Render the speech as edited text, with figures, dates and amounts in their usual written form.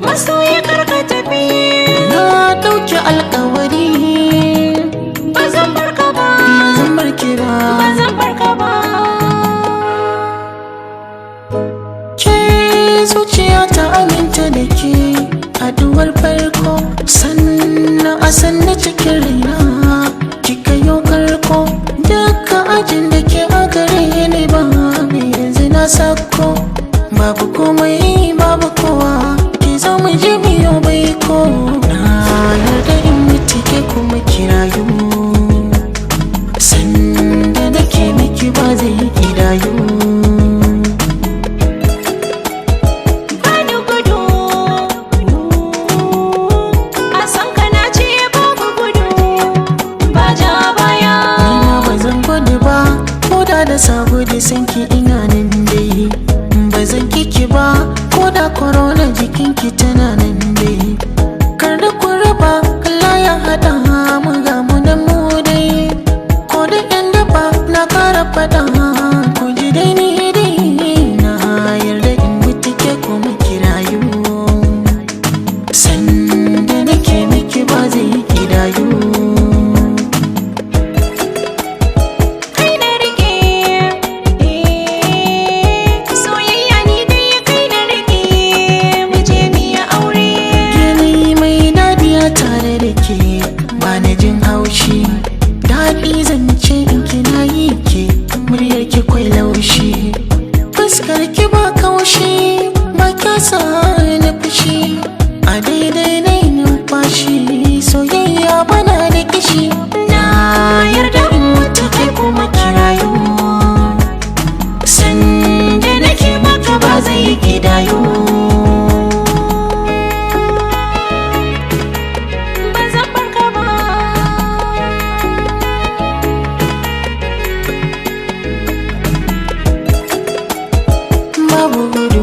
Masoyi karka tafi, na ɗauki alƙawari ba zan barka ba, ba zan barki ba. ba zan barka ba. Ke zuciya ta aminta da ke haduwar farko, sannan a sanna cikin raina kika yau karko. Duka ajin da ke a gare ni ba yanzu na sako, babu komai babu kowa ki zo mu je biyo bai ko. Na yarda in mutu ke kuma kirayu, sanda da ke miki ba zai kidayu. Bani gudu, a san ka na ce babu gudu, ba ja baya. Nina ba zan gudu ba, ko da sabo da sanki ina nan dai. Ba zan kiki ba, ko da korona jikinki tana nan dai. Kar da ku raba, Allah ya haɗa mu ga mu nan mu dai. Ko da yan daba na kara faɗa, ku ji dai ni dai. Na yarda in mutu ke kuma kirayu, sanda nake miki ba zai kidayu. Kai na rike, soyayya ni dai kai na rike, mu je mu yi aure. Yanayi mai dadiya tare da ke ba na jin haushi, daɗi zance in kina yi ke muryar ki kwai laushi, fuskar ki ba kaushi ba kyasa na fushi. A daidai na numfashi soyayya bana da kishi. Na yarda in mutu kai kuma kirayu, sanda nake maka ba zai kidayu. Ba zan barka ba. Babu gudu